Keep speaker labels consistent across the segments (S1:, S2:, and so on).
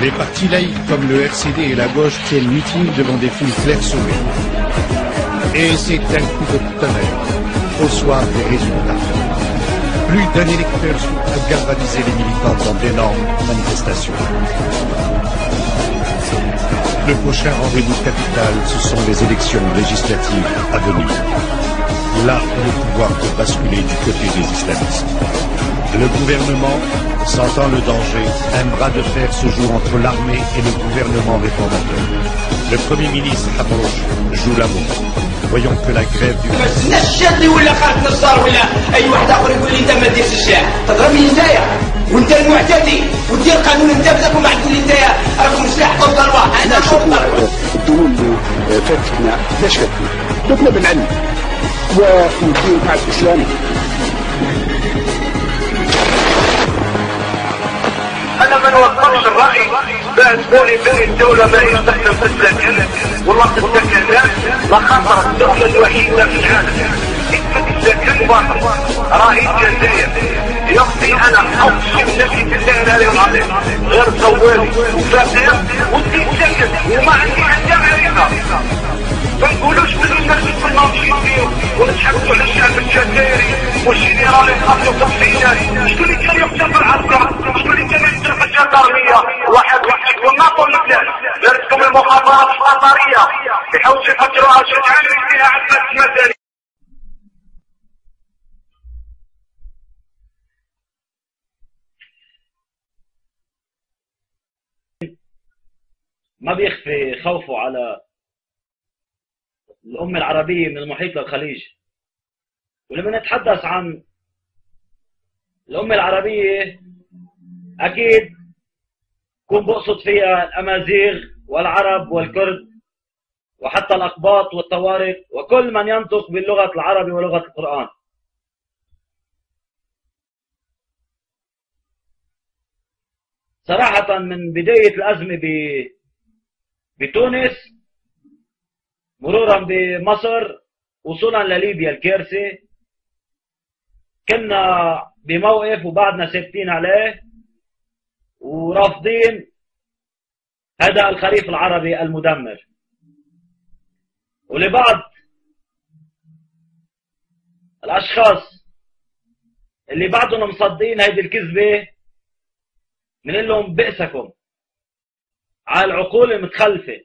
S1: Les partis laïcs comme le RCD et la gauche tiennent meeting devant des foules clairsemées. Et c'est un coup de tonnerre au soir des résultats. Plus d'un électeur pour galvaniser les militants dans d'énormes manifestations. Le prochain rendez-vous capital, ce sont les élections législatives à venir. Là où le pouvoir peut basculer du côté des islamistes. Le gouvernement, sentant le danger, un bras de fer se joue entre l'armée et le gouvernement réformateur. Le Premier ministre Habrouch joue la montre. Voyons que la grève du...
S2: وانت المعتدي ودير قانون انت بدك وما تقول لي انت راكم سلاح ضد الواقع. احنا شفنا
S3: الدول اللي فاتتنا ليش فاتتنا؟ بدنا بالعلم والدين مع الاسلام.
S4: انا ما نوصلش الراي بان تقولي بان الدوله ما يستخدم في السكن والله في السكنات لخاطر الدوله الوحيده في العالم اسمها السكن باطل راهي الجزائر. يقضي انا اوصي النبي بالله عليه العظيم غير سوالي وفاقر والدين سكن وما عندي حتى معرفه. ما نقولوش بلي الناس كنا ماشيين فيهم ونتحكموا على الشعب الجزائري والجنرال يقتلوا تصفيات. شكون اللي كان يقتل في العسكر؟ شكون اللي كان يقتل في الجندرميه؟ واحد والناطور البلاد دارتكم المخابرات القطريه يحاولوا يفكروها شي تعلم فيها عباس المدني.
S5: ما بيخفي خوفه على الأمة العربية من المحيط للخليج. ولما نتحدث عن الأمة العربية أكيد كون بقصد فيها الأمازيغ والعرب والكرد وحتى الأقباط والطوارق وكل من ينطق باللغة العربية ولغة القرآن. صراحة من بداية الأزمة بتونس مرورا بمصر وصولا لليبيا الكارثة كنا بموقف وبعدنا ثابتين عليه ورافضين هذا الخريف العربي المدمر. ولبعض الأشخاص اللي بعدهم مصدقين هيدي الكذبة بنقول لهم بئسكم على العقول المتخلفة.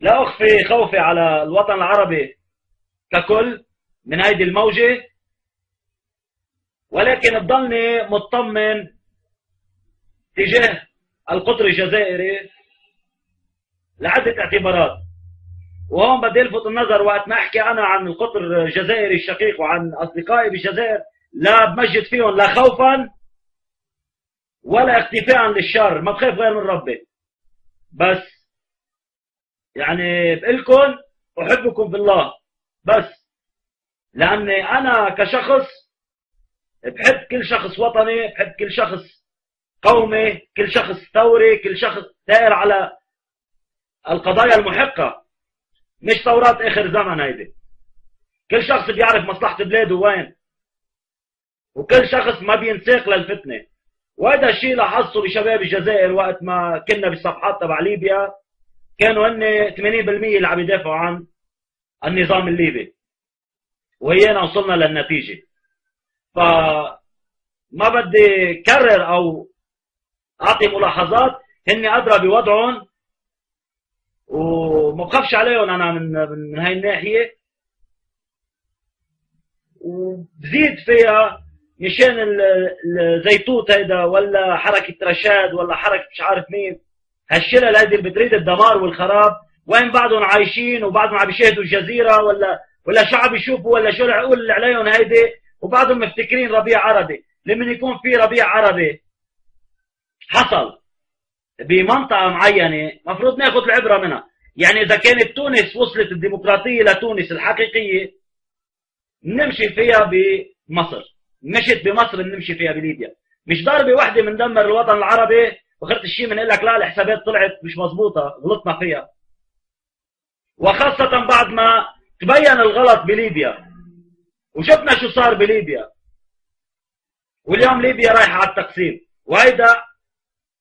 S5: لا أخفي خوفي على الوطن العربي ككل من هيدي الموجة، ولكن بضلني مطمن تجاه القطر الجزائري لعدة اعتبارات. وهون بدي الفت النظر وقت ما احكي انا عن القطر الجزائري الشقيق وعن اصدقائي بالجزائر لا بمجد فيهم لا خوفا ولا اختفاء للشر، ما بخاف غير من ربي. بس يعني بقلكن احبكم بالله، بس لاني انا كشخص بحب كل شخص وطني، بحب كل شخص قومي، كل شخص ثوري، كل شخص دائر على القضايا المحقة، مش ثورات اخر زمن. هيدي كل شخص بيعرف مصلحة بلاده وين، وكل شخص ما بينساق للفتنة. وهذا الشيء لاحظته بشباب الجزائر وقت ما كنا بالصفحات تبع ليبيا، كانوا هن 80% اللي عم يدافعوا عن النظام الليبي، وهينا وصلنا للنتيجة. فما بدي كرر او اعطي ملاحظات، هن ادرى بوضعهم وما بخافش عليهم انا من هاي الناحية. وبزيد فيها مشان الزيتوت هيدا ولا حركة رشاد ولا حركة مش عارف مين، هالشلل هيدي اللي بتريد الدمار والخراب، وين بعضهم عايشين وبعضهم عم بيشاهدوا الجزيرة ولا شو عم بيشوفوا ولا شو العقول اللي عليهم هيدي، وبعضهم مفتكرين ربيع عربي. لمن يكون في ربيع عربي حصل بمنطقة معينة مفروض ناخذ العبرة منها. يعني إذا كانت تونس وصلت الديمقراطية لتونس الحقيقية نمشي فيها بمصر، مشت بمصر نمشي فيها بليبيا. مش ضربة واحدة بندمر الوطن العربي وخرت الشيء بنقول لك لا الحسابات طلعت مش مضبوطة غلطنا فيها. وخاصة بعد ما تبين الغلط بليبيا وشفنا شو صار بليبيا، واليوم ليبيا رايحة على التقسيم وهيدا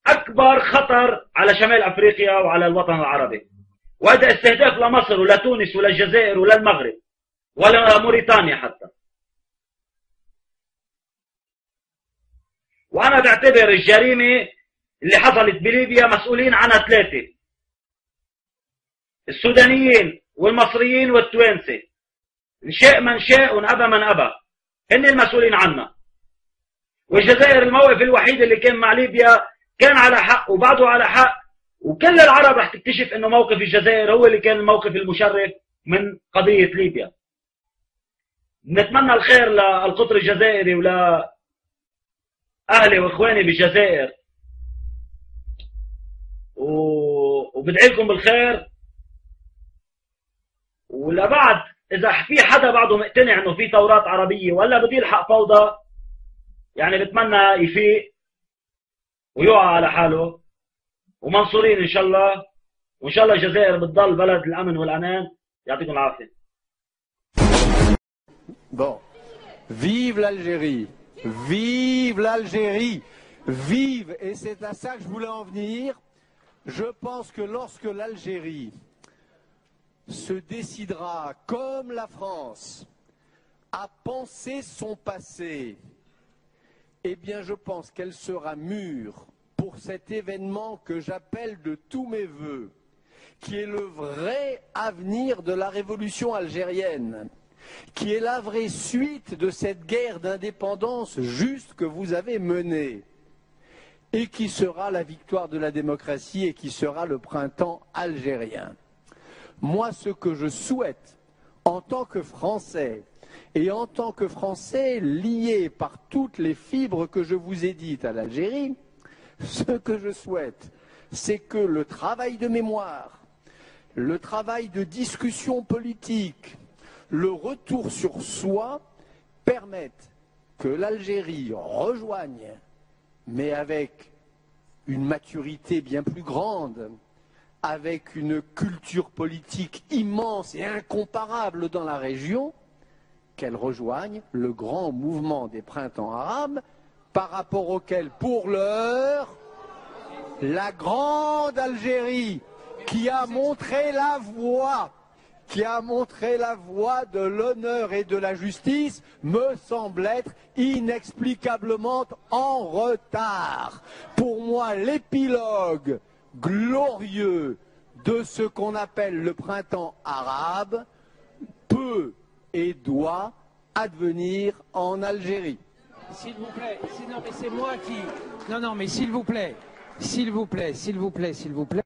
S5: أكبر خطر على شمال أفريقيا وعلى الوطن العربي، وهذا استهداف لمصر ولتونس وللجزائر وللمغرب ولا موريتانيا حتى. وأنا بعتبر الجريمة اللي حصلت بليبيا مسؤولين عنها ثلاثة: السودانيين والمصريين والتوانسة، إن شاء من شاء وأبى من أبى، هن المسؤولين عنها. والجزائر الموقف الوحيد اللي كان مع ليبيا كان على حق وبعده على حق، وكل العرب رح تكتشف انه موقف الجزائر هو اللي كان الموقف المشرف من قضية ليبيا. نتمنى الخير للقطر الجزائري ولا أهلي وإخواني بالجزائر، وبدعي لكم بالخير. ولبعد إذا في حدا بعده مقتنع إنه في ثورات عربية ولا بده يلحق فوضى، يعني بتمنى يفيق ويقع على حاله، ومنصورين إن شاء الله، وإن شاء الله الجزائر بتضل بلد الأمن والأمان. يعطيكم العافية.
S6: Bon, vive l'Algérie, vive l'Algérie, vive, et c'est à ça que je voulais en venir. Je pense que lorsque l'Algérie se décidera, comme la France, à penser son passé, eh bien je pense qu'elle sera mûre pour cet événement que j'appelle de tous mes voeux, qui est le vrai avenir de la révolution algérienne, qui est la vraie suite de cette guerre d'indépendance juste que vous avez menée, et qui sera la victoire de la démocratie et qui sera le printemps algérien. Moi, ce que je souhaite, en tant que Français, et en tant que Français lié par toutes les fibres que je vous ai dites à l'Algérie, ce que je souhaite, c'est que le travail de mémoire, le travail de discussion politique, le retour sur soi permettent que l'Algérie rejoigne, mais avec une maturité bien plus grande, avec une culture politique immense et incomparable dans la région, qu'elle rejoigne le grand mouvement des printemps arabes, par rapport auquel, pour l'heure, la grande Algérie, qui a montré la voie, de l'honneur et de la justice, me semble être inexplicablement en retard. Pour moi, l'épilogue glorieux de ce qu'on appelle le printemps arabe peut et doit advenir en Algérie.
S7: S'il vous plaît, non mais c'est moi qui... Non mais s'il vous plaît, s'il vous plaît.